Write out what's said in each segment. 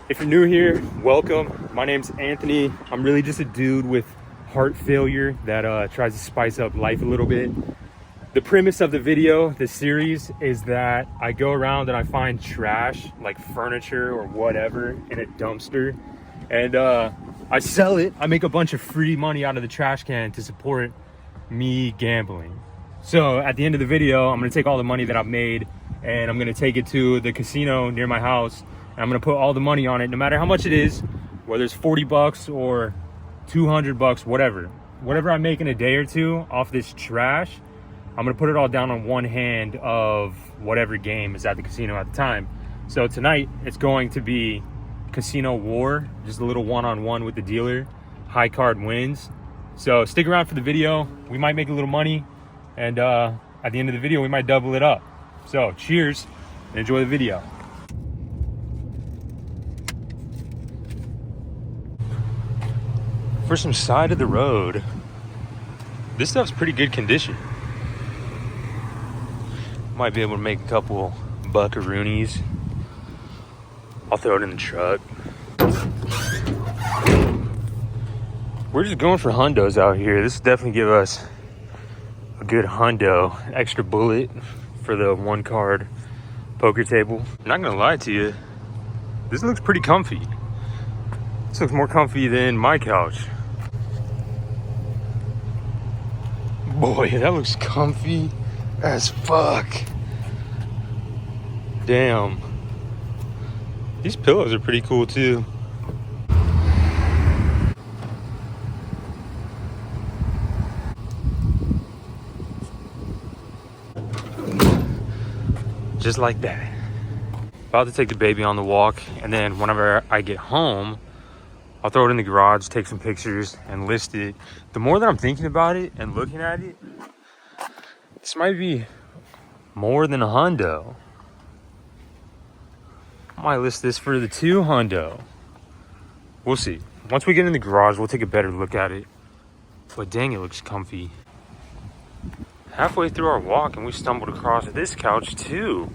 If you're new here, welcome. My name's Anthony. I'm really just a dude with heart failure that tries to spice up life a little bit. The premise of the video, the series, is that I go around and I find trash, like furniture or whatever, in a dumpster. And I sell it. I make a bunch of free money out of the trash can to support me gambling. So at the end of the video, I'm gonna take all the money that I've made and I'm gonna take it to the casino near my house. And I'm gonna put all the money on it, no matter how much it is, whether it's 40 bucks or 200 bucks, whatever I make in a day or two off this trash, I'm gonna put it all down on one hand of whatever game is at the casino at the time. So tonight it's going to be Casino War, just a little one-on-one with the dealer. High card wins. So stick around for the video. We might make a little money, and at the end of the video we might double it up. So cheers and enjoy the video. For some side of the road, this stuff's pretty good condition. Might be able to make a couple buckaroonies. I'll throw it in the truck. We're just going for hundos out here. This will definitely give us a good hundo, extra bullet for the one card poker table. I'm not gonna lie to you, this looks pretty comfy. This looks more comfy than my couch. Boy, that looks comfy as fuck. Damn. These pillows are pretty cool too. Just like that. About to take the baby on the walk, and then whenever I get home, I'll throw it in the garage, take some pictures, and list it. The more that I'm thinking about it and looking at it, this might be more than a hundo. I might list this for the 2 hundo. We'll see. Once we get in the garage, we'll take a better look at it. But dang, it looks comfy. Halfway through our walk, and we stumbled across this couch too.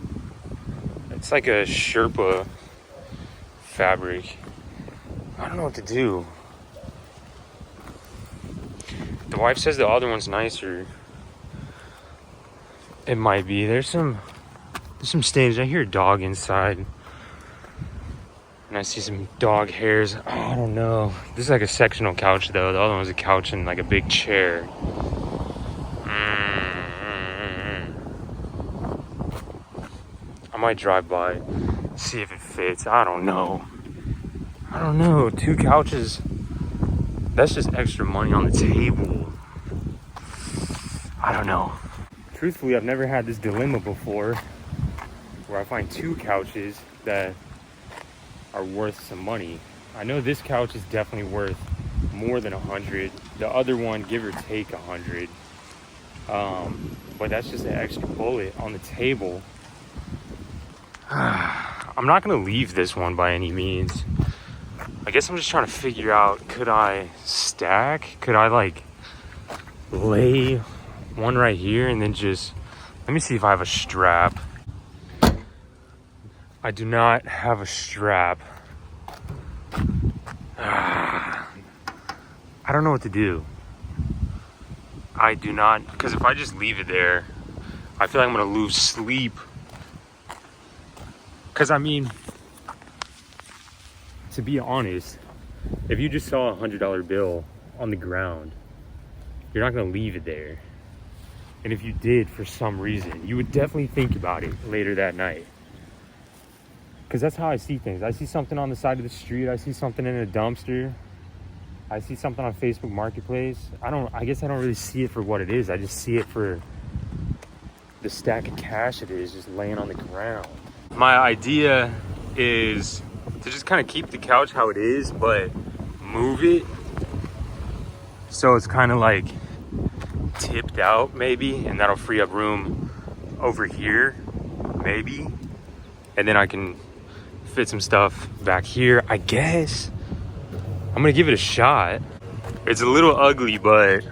It's like a Sherpa fabric. I don't know what to do. The wife says the other one's nicer. It might be. There's some stains. I hear a dog inside. And I see some dog hairs. Oh, I don't know. This is like a sectional couch though. The other one's a couch and like a big chair. I might drive by, see if it fits. I don't know. 2 couches. That's just extra money on the table. I don't know. Truthfully, I've never had this dilemma before where I find 2 couches that are worth some money. I know this couch is definitely worth more than 100. The other one, give or take 100. But that's just an extra bullet on the table. I'm not gonna leave this one by any means. I guess I'm just trying to figure out, could I stack? Could I like lay one right here and then just, let me see if I have a strap. I do not have a strap. I don't know what to do. I do not, because if I just leave it there, I feel like I'm gonna lose sleep. Because I mean, to be honest, if you just saw a $100 bill on the ground, you're not gonna leave it there. And if you did for some reason, you would definitely think about it later that night. Because that's how I see things. I see something on the side of the street, I see something in a dumpster, I see something on Facebook Marketplace. I guess I don't really see it for what it is. I just see it for the stack of cash it is just laying on the ground. My idea is to just kind of keep the couch how it is, but move it so it's kind of like tipped out maybe, and that'll free up room over here maybe, and then I can fit some stuff back here. I guess I'm gonna give it a shot. It's a little ugly, but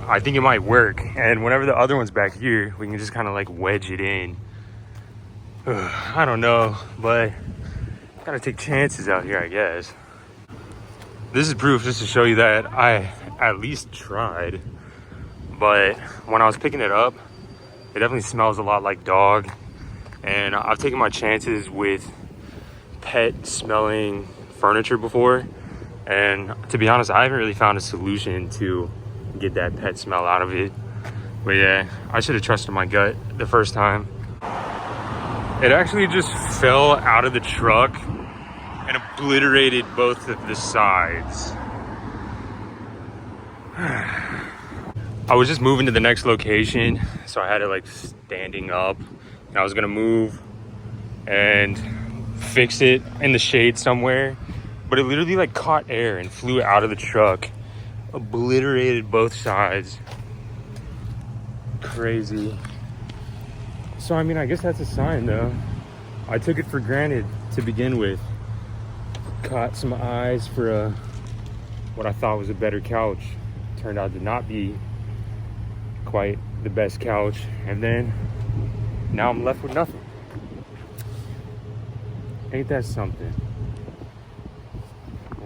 I think it might work. And whenever the other one's back here, we can just kind of like wedge it in. I don't know, but Gotta take chances out here, I guess. This is proof just to show you that I at least tried. But when I was picking it up, it definitely smells a lot like dog. And I've taken my chances with pet smelling furniture before. And to be honest, I haven't really found a solution to get that pet smell out of it. But yeah, I should have trusted my gut the first time. It actually just fell out of the truck and obliterated both of the sides. I was just moving to the next location, so I had it like standing up, and I was gonna move and fix it in the shade somewhere, but it literally like caught air and flew out of the truck, obliterated both sides. Crazy. So I mean, I guess that's a sign though. I took it for granted to begin with. Caught some eyes for what I thought was a better couch. Turned out to not be quite the best couch, and then now I'm left with nothing. Ain't that something?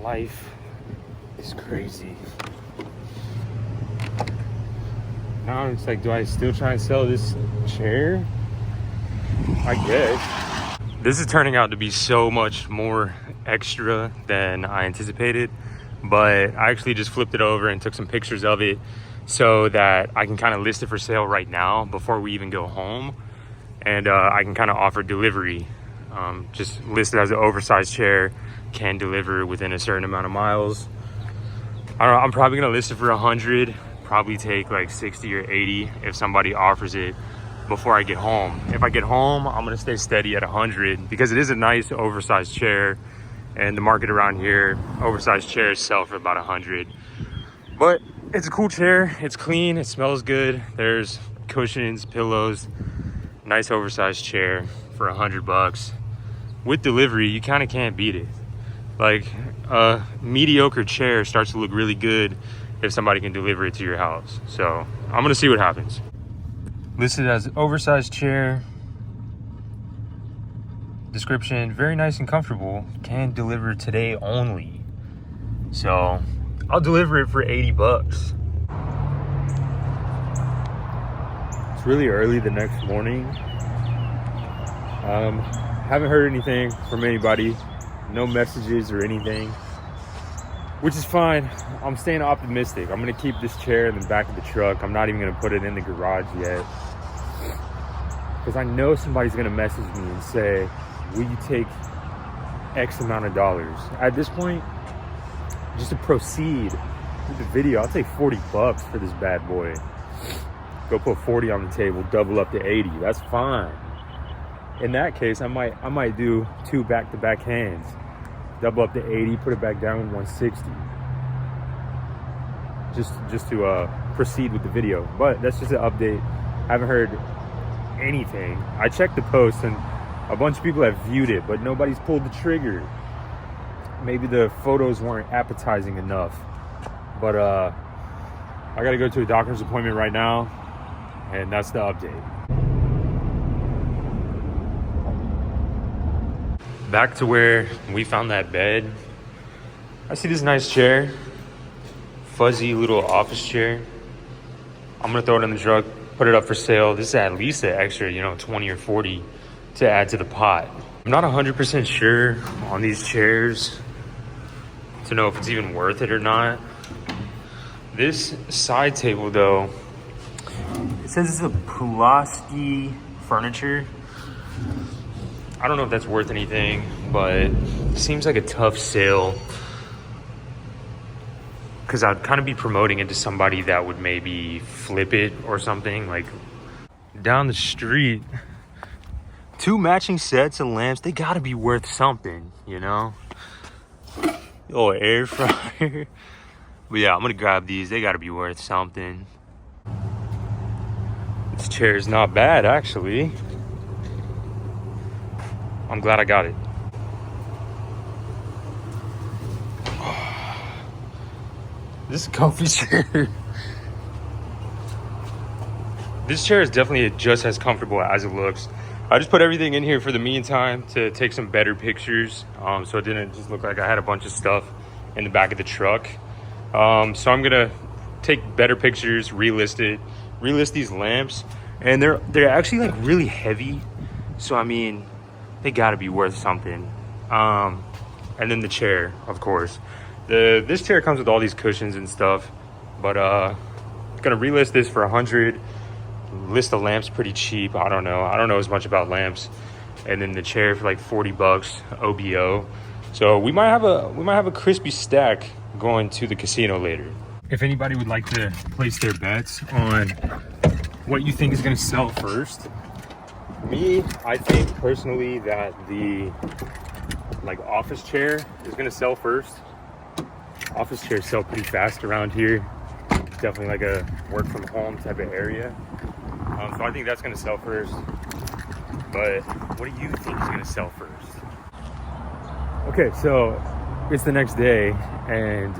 Life is crazy. Now it's like, do I still try and sell this chair? I guess. This is turning out to be so much more extra than I anticipated, but I actually just flipped it over and took some pictures of it so that I can kind of list it for sale right now before we even go home, and I can kind of offer delivery. Just list it as an oversized chair, can deliver within a certain amount of miles. I don't know, I'm probably gonna list it for 100, probably take like 60 or 80 if somebody offers it before I get home. If I get home, I'm gonna stay steady at 100 because it is a nice oversized chair, and the market around here, oversized chairs sell for about 100. But it's a cool chair, it's clean, it smells good. There's cushions, pillows, nice oversized chair for 100 bucks. With delivery, you kind of can't beat it. Like, a mediocre chair starts to look really good if somebody can deliver it to your house. So I'm gonna see what happens. Listed as oversized chair. Description, very nice and comfortable. Can deliver today only. So I'll deliver it for 80 bucks. It's really early the next morning. Haven't heard anything from anybody. No messages or anything, which is fine. I'm staying optimistic. I'm gonna keep this chair in the back of the truck. I'm not even gonna put it in the garage yet, because I know somebody's gonna message me and say, will you take X amount of dollars? At this point, just to proceed with the video, I'll take 40 bucks for this bad boy. Go put 40 on the table, double up to 80. That's fine. In that case, I might do 2 back-to-back hands. Double up to 80, put it back down with 160. Just to proceed with the video. But that's just an update. I haven't heard anything. I checked the post and a bunch of people have viewed it, but nobody's pulled the trigger. Maybe the photos weren't appetizing enough. But I gotta go to a doctor's appointment right now, and that's the update. Back to where we found that bed. I see this nice chair, fuzzy little office chair. I'm gonna throw it in the truck, put it up for sale. This is at least an extra, 20 or 40 to add to the pot. I'm not 100% sure on these chairs to know if it's even worth it or not. This side table though, it says it's a Pulaski furniture. I don't know if that's worth anything, but it seems like a tough sale, because I'd kind of be promoting it to somebody that would maybe flip it or something. Like down the street, 2 matching sets of lamps, they gotta be worth something, Oh, air fryer. But yeah, I'm gonna grab these. They gotta be worth something. This chair is not bad, actually. I'm glad I got it. This is a comfy chair. This chair is definitely just as comfortable as it looks. I just put everything in here for the meantime to take some better pictures, so it didn't just look like I had a bunch of stuff in the back of the truck. So I'm gonna take better pictures, relist these lamps, and they're actually like really heavy, so I mean they gotta be worth something. And then the chair, of course. This chair comes with all these cushions and stuff, but gonna relist this for 100. List the lamps pretty cheap. I don't know as much about lamps. And then the chair for like 40 bucks OBO. So we might have a crispy stack going to the casino later. If anybody would like to place their bets on what you think is going to sell first, I think personally that the like office chair is going to sell first. Office chairs sell pretty fast around here. Definitely like a work from home type of area. So I think that's going to sell first. But what do you think is going to sell first? Okay, so it's the next day, and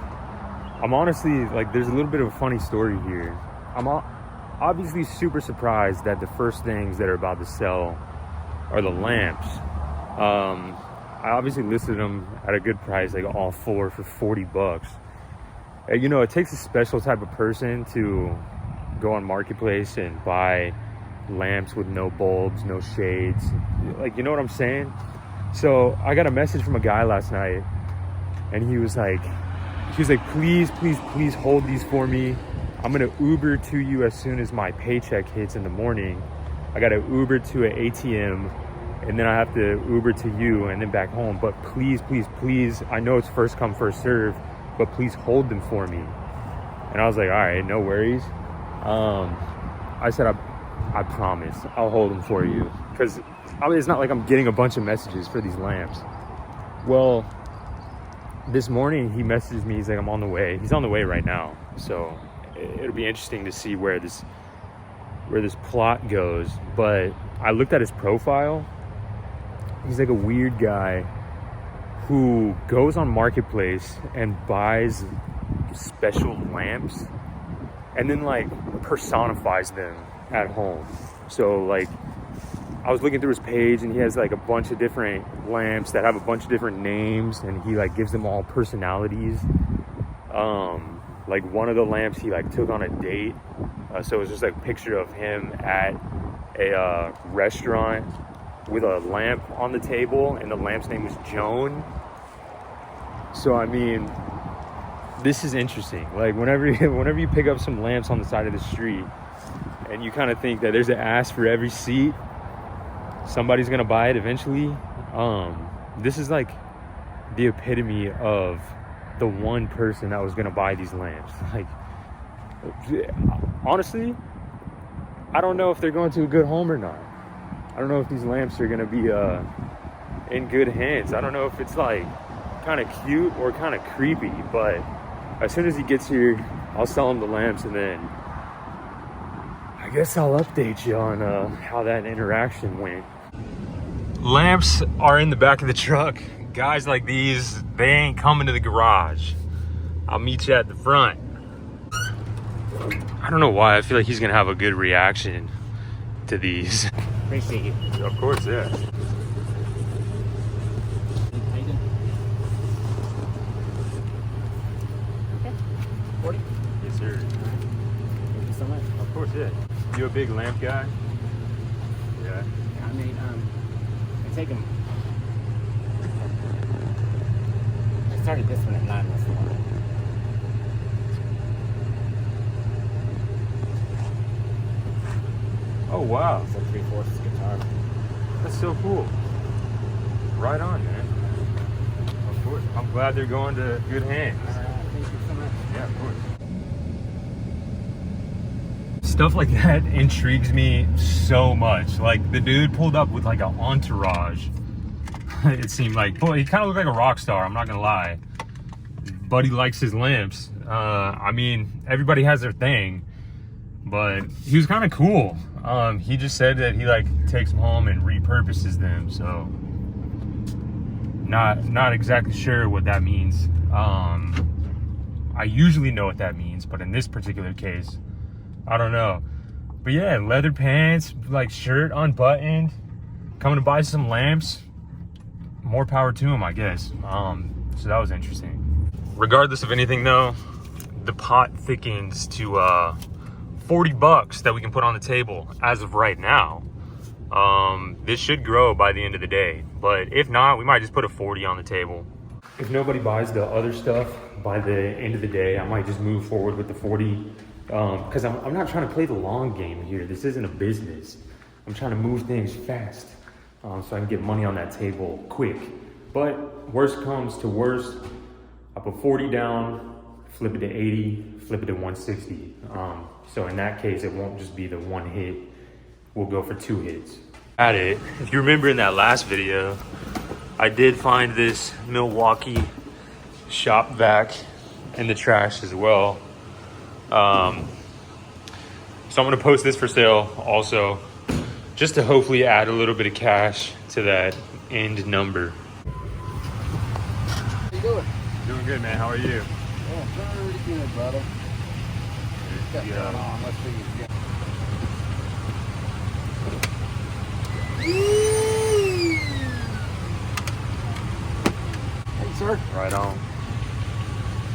I'm honestly, like, there's a little bit of a funny story here. I'm obviously super surprised that the first things that are about to sell are the lamps. I obviously listed them at a good price, like all four for 40 bucks. You know, it takes a special type of person to go on Marketplace and buy lamps with no bulbs, no shades. Like, you know what I'm saying? So I got a message from a guy last night, and he was like, please hold these for me. I'm gonna Uber to you as soon as my paycheck hits in the morning. I gotta Uber to an ATM, and then I have to Uber to you and then back home. But please, I know it's first come, first serve, but please hold them for me. And I was like, all right, no worries. I said, I promise I'll hold them for you, because it's not like I'm getting a bunch of messages for these lamps. Well, this morning he messaged me. He's like, I'm on the way. He's on the way right now. So it'll be interesting to see where this plot goes. But I looked at his profile. He's like a weird guy who goes on Marketplace and buys special lamps and then like personifies them at home. So like, I was looking through his page, and he has like a bunch of different lamps that have a bunch of different names, and he like gives them all personalities. Like one of the lamps he like took on a date, so it was just like a picture of him at a restaurant with a lamp on the table, and the lamp's name was Joan. So I mean, this is interesting. Like whenever you pick up some lamps on the side of the street, and you kind of think that there's an ass for every seat, somebody's gonna buy it eventually. This is like the epitome of the one person that was gonna buy these lamps. Like, honestly, I don't know if they're going to a good home or not. I don't know if these lamps are gonna be in good hands. I don't know if it's like kind of cute or kind of creepy, but as soon as he gets here, I'll sell him the lamps, and then I guess I'll update you on how that interaction went. Lamps are in the back of the truck. Guys like these, they ain't coming to the garage. I'll meet you at the front. I don't know why. I feel like he's gonna have a good reaction to these. Appreciate you. Of course, yeah. Okay. 40? Yes, sir. Thank you so much. Of course, yeah. You a big lamp guy? Yeah. I mean, I take them. I started this one at 9 this morning. Oh, wow. So 3/4 guitar. That's so cool. Right on, man. Of course. I'm glad they're going to good hands. Thank you so much. Yeah, of course. Stuff like that intrigues me so much. Like, the dude pulled up with like an entourage. It seemed like, well, he kind of looked like a rock star, I'm not gonna lie. But he likes his lamps. I mean, everybody has their thing, but he was kind of cool. He just said that he like takes them home and repurposes them. So not exactly sure what that means. I usually know what that means, but in this particular case, I don't know. But yeah, leather pants, like shirt unbuttoned. coming to buy some lamps. More power to him, I guess. So that was interesting. Regardless of anything though, the pot thickens to 40 bucks that we can put on the table as of right now. This should grow by the end of the day, but if not, we might just put a 40 on the table. If nobody buys the other stuff by the end of the day, I might just move forward with the 40, because I'm not trying to play the long game here. This isn't a business. I'm trying to move things fast, so I can get money on that table quick. But worst comes to worst, I put 40 down, flip it to 80, flip it to 160. So in that case, it won't just be the one hit. We'll go for 2 hits. At it, if you remember in that last video, I did find this Milwaukee shop vac in the trash as well. So I'm gonna post this for sale also, just to hopefully add a little bit of cash to that end number. How you doing? Doing good, man. How are you? Yeah, pretty good, brother. Got going on. Let's see. Hey, sir. Right on.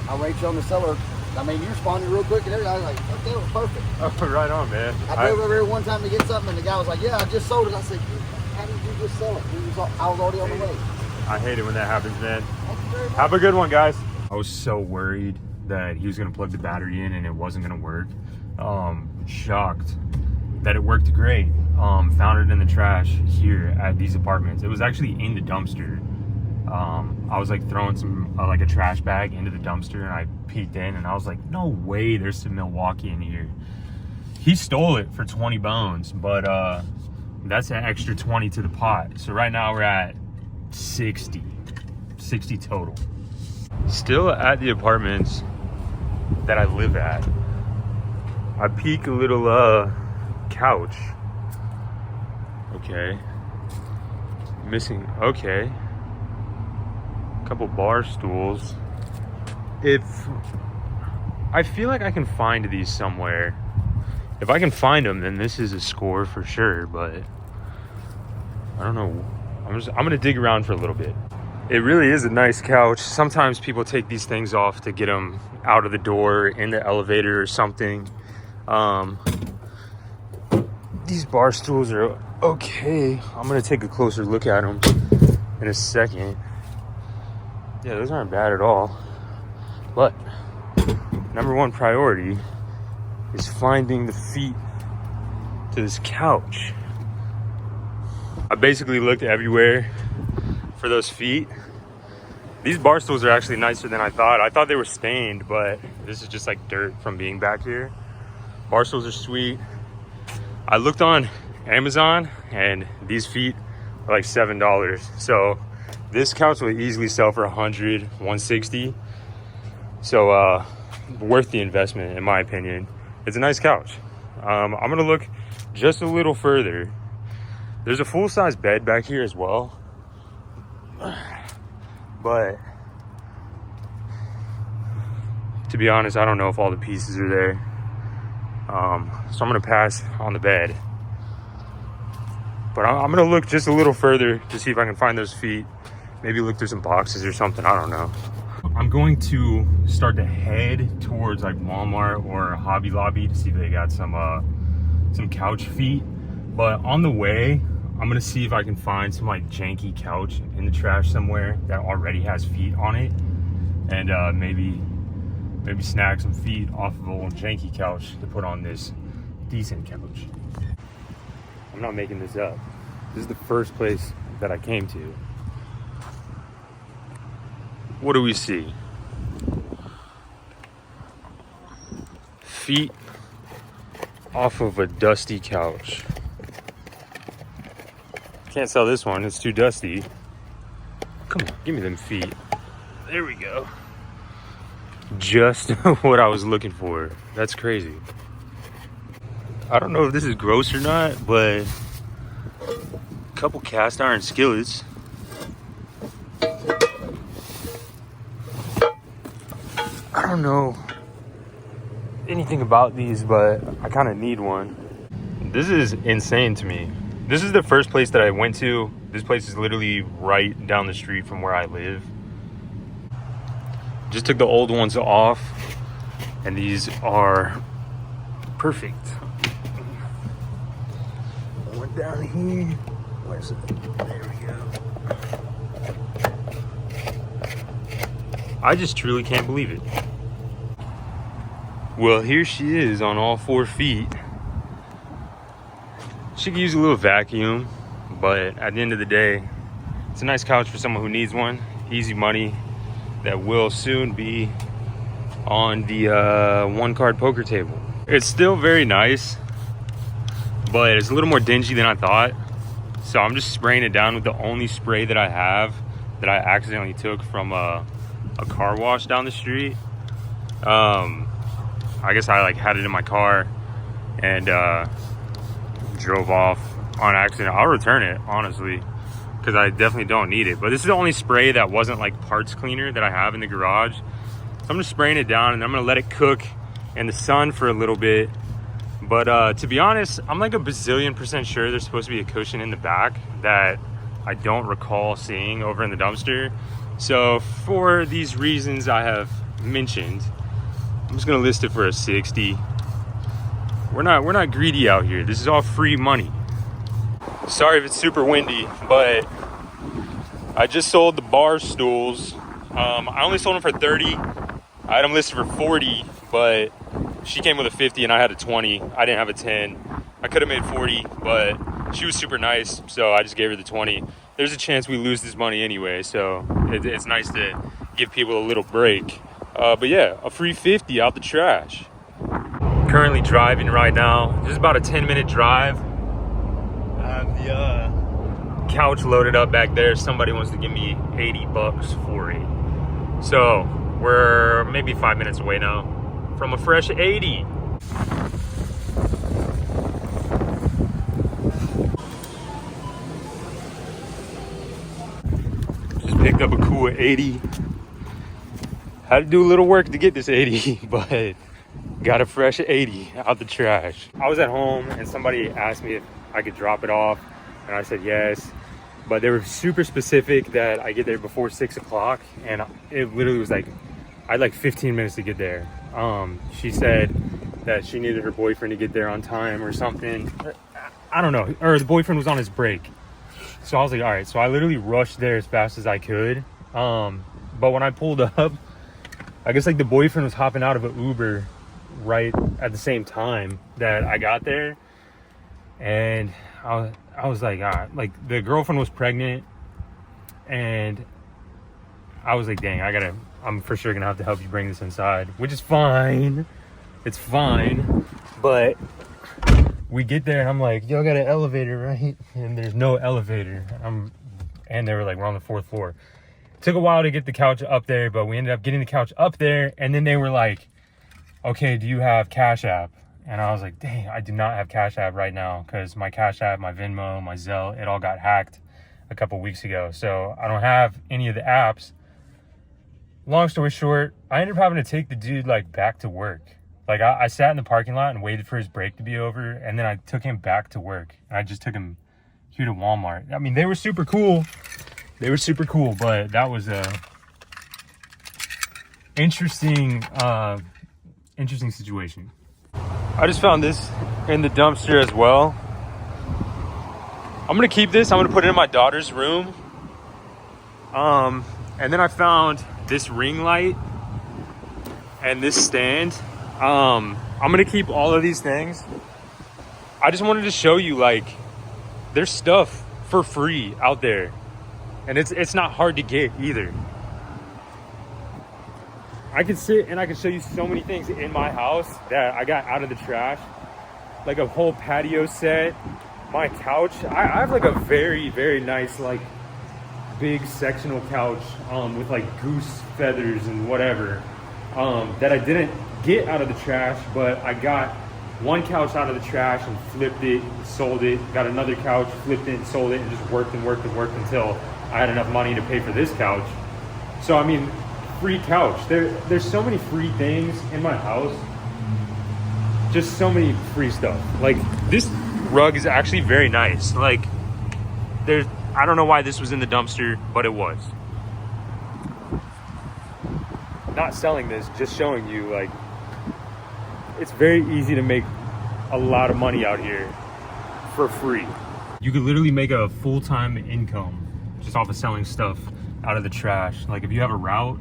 I'll rate you on the seller. I mean, you responded real quick and everything. I was like, okay, that was perfect. Oh, right on, man. I drove over here one time to get something, and the guy was like, yeah, I just sold it. I said, how did you just sell it? I was already on the way. I hate it when that happens, man. Thank you very much. Have a good one, guys. I was so worried that he was gonna plug the battery in and it wasn't gonna work. Shocked that it worked great. Found it in the trash here at these apartments. It was actually in the dumpster. I was like throwing some like a trash bag into the dumpster, and I peeked in and I was like, no way there's some Milwaukee in here. He stole it for 20 bones, but that's an extra 20 to the pot. So right now we're at 60 total. Still at the apartments that I live at, I peek a little couch. Okay. Missing, okay. Couple bar stools. I feel like I can find these somewhere. If I can find them, then this is a score for sure, but I don't know. I'm gonna dig around for a little bit. It really is a nice couch. Sometimes people take these things off to get them out of the door, in the elevator or something. These bar stools are okay. I'm gonna take a closer look at them in a second. Yeah, those aren't bad at all. But number one priority is finding the feet to this couch. I basically looked everywhere for those feet. These bar stools are actually nicer than I thought. I thought they were stained, but this is just like dirt from being back here. Bar stools are sweet. I looked on Amazon and these feet are like $7. So this couch will easily sell for 100, 160. So worth the investment in my opinion. It's a nice couch. I'm gonna look just a little further. There's a full-size bed back here as well. But to be honest, I don't know if all the pieces are there. So I'm gonna pass on the bed. But I'm gonna look just a little further to see if I can find those feet. Maybe look through some boxes or something, I don't know. I'm going to start to head towards like Walmart or Hobby Lobby to see if they got some couch feet. But on the way, I'm gonna see if I can find some like janky couch in the trash somewhere that already has feet on it. And maybe snag some feet off of a little janky couch to put on this decent couch. I'm not making this up. This is the first place that I came to. What do we see? Feet off of a dusty couch. Can't sell this one, it's too dusty. Come on, give me them feet. There we go. Just what I was looking for. That's crazy. I don't know if this is gross or not, but a couple cast iron skillets. I don't know anything about these, but I kind of need one. This is insane to me. This is the first place that I went to. This place is literally right down the street from where I live. Just took the old ones off, and these are perfect. One down here. Where's it? There we go. I just truly can't believe it. Well, here she is on all 4 feet. She could use a little vacuum, but at the end of the day, it's a nice couch for someone who needs one. Easy money that will soon be on the 1-card poker table. It's still very nice, but it's a little more dingy than I thought. So I'm just spraying it down with the only spray that I have that I accidentally took from a car wash down the street. I guess I like had it in my car and drove off on accident. I'll return it, honestly, because I definitely don't need it. But this is the only spray that wasn't like parts cleaner that I have in the garage. So I'm just spraying it down, and I'm gonna let it cook in the sun for a little bit. But to be honest, I'm like a bazillion% sure there's supposed to be a cushion in the back that I don't recall seeing over in the dumpster. So for these reasons I have mentioned, I'm just gonna list it for a 60. We're not greedy out here. This is all free money. Sorry if it's super windy, but I just sold the bar stools. I only sold them for 30. I had them listed for 40, but she came with a 50 and I had a 20. I didn't have a 10. I could have made 40, but she was super nice, so I just gave her the 20. There's a chance we lose this money anyway, so it's nice to give people a little break. But yeah, a free 50 out the trash. Currently driving right now. Just about a 10-minute drive. I have the couch loaded up back there. Somebody wants to give me 80 bucks for it. So we're maybe 5 minutes away now from a fresh 80. Just picked up a cool 80. Had to do a little work to get this 80, but got a fresh 80 out the trash. I was at home and somebody asked me if I could drop it off, and I said yes, but they were super specific that I get there before 6 o'clock, and it literally was like I had like 15 minutes to get there. She said that she needed her boyfriend to get there on time or something. I don't know, or the boyfriend was on his break. So I was like, all right. So I literally rushed there as fast as I could. But when I pulled up, I guess like the boyfriend was hopping out of an Uber right at the same time that I got there. And I was like, like the girlfriend was pregnant, and I was like, dang, I'm for sure gonna have to help you bring this inside, which is fine. It's fine. But we get there and I'm like, y'all got an elevator, right? And there's no elevator. And they were like, we're on the 4th floor. Took a while to get the couch up there, but we ended up getting the couch up there. And then they were like, okay, do you have Cash App? And I was like, dang, I do not have Cash App right now, because my Cash App, my Venmo, my Zelle, it all got hacked a couple weeks ago. So I don't have any of the apps. Long story short, I ended up having to take the dude like back to work. Like I sat in the parking lot and waited for his break to be over, and then I took him back to work. And I just took him here to Walmart. I mean, they were super cool. But that was a interesting situation. I just found this in the dumpster as well. I'm gonna keep this. I'm gonna put it in my daughter's room. And then I found this ring light and this stand. I'm gonna keep all of these things. I just wanted to show you, like, there's stuff for free out there, and it's not hard to get either. I can sit and I can show you so many things in my house that I got out of the trash, like a whole patio set, my couch. I have like a very, very nice, like, big sectional couch with like goose feathers and whatever that I didn't get out of the trash, but I got one couch out of the trash and flipped it, sold it, got another couch, flipped it and sold it, and just worked until I had enough money to pay for this couch. So I mean, free couch. There's so many free things in my house. Just so many free stuff. Like this rug is actually very nice. Like, there's, I don't know why this was in the dumpster, but it was. Not selling this, just showing you, like, it's very easy to make a lot of money out here for free. You could literally make a full-time income just off of selling stuff out of the trash. Like, if you have a route,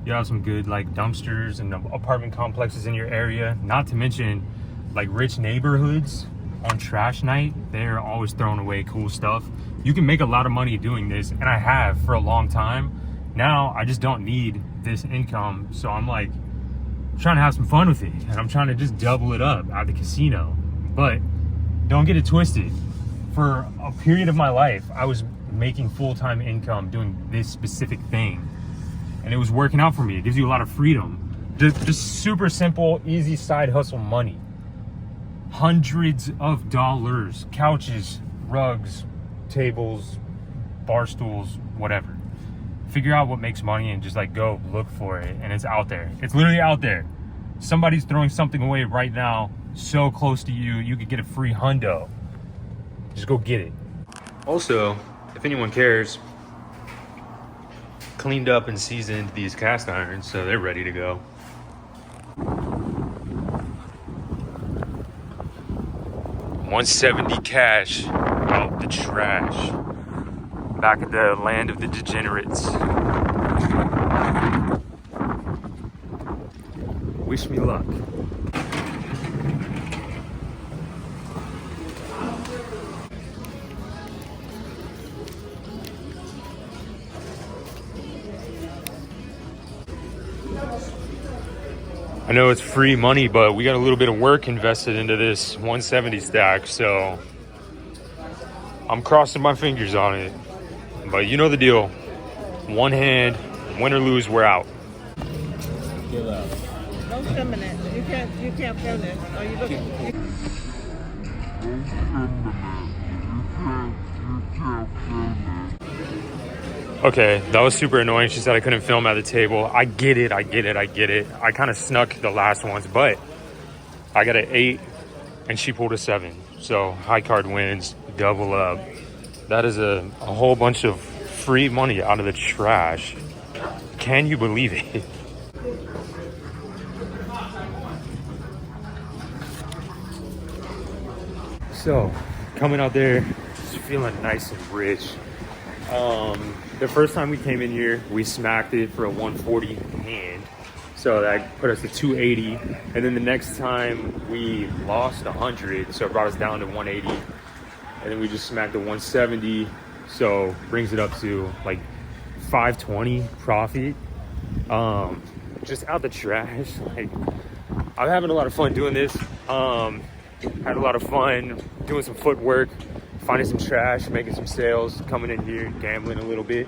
you have some good like dumpsters and apartment complexes in your area, not to mention like rich neighborhoods on trash night, they're always throwing away cool stuff. You can make a lot of money doing this, and I have for a long time. Now I just don't need this income, so I'm like trying to have some fun with it, and I'm trying to just double it up at the casino. But don't get it twisted. For a period of my life, I was making full-time income doing this specific thing, and it was working out for me. It gives you a lot of freedom. Just super simple, easy side hustle money. Hundreds of dollars, couches, rugs, tables, bar stools, whatever. Figure out what makes money and just like go look for it, and it's out there. It's literally out there. Somebody's throwing something away right now so close to you, you could get a free hundo. Just go get it. Also, if anyone cares, cleaned up and seasoned these cast irons, so they're ready to go. $170 cash out the trash. Back at the land of the degenerates. Wish me luck. I know it's free money, but we got a little bit of work invested into this 170 stack, so I'm crossing my fingers on it. But you know the deal. One hand, win or lose, we're out. Give up. Don't film it. You can't film it. Are you looking? Okay, that was super annoying. She said I couldn't film at the table. I get it. I kind of snuck the last ones, but I got an 8 and she pulled a 7. So high card wins, double up. That is a whole bunch of free money out of the trash. Can you believe it? So, coming out there, just feeling nice and rich. The first time we came in here, we smacked it for a 140 hand. So that put us to 280. And then the next time we lost 100, so it brought us down to 180. And then we just smacked the 170. So brings it up to like 520 profit. Just out the trash. Like, I'm having a lot of fun doing this. Had a lot of fun doing some footwork, finding some trash, making some sales, coming in here, gambling a little bit.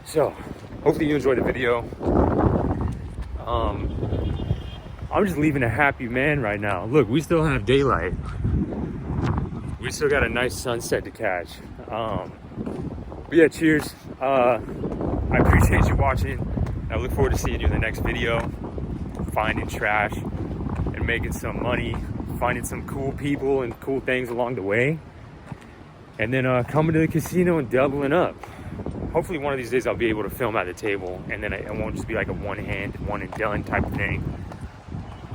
So hopefully you enjoyed the video. I'm just leaving a happy man right now. Look, we still have daylight. We still got a nice sunset to catch. But yeah, cheers. I appreciate you watching. I look forward to seeing you in the next video. Finding trash and making some money, finding some cool people and cool things along the way, and then coming to the casino and doubling up. Hopefully one of these days I'll be able to film at the table, and then it won't just be like a one hand, one and done type of thing.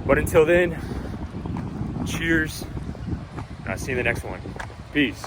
But until then, cheers, and I'll see you in the next one. Peace.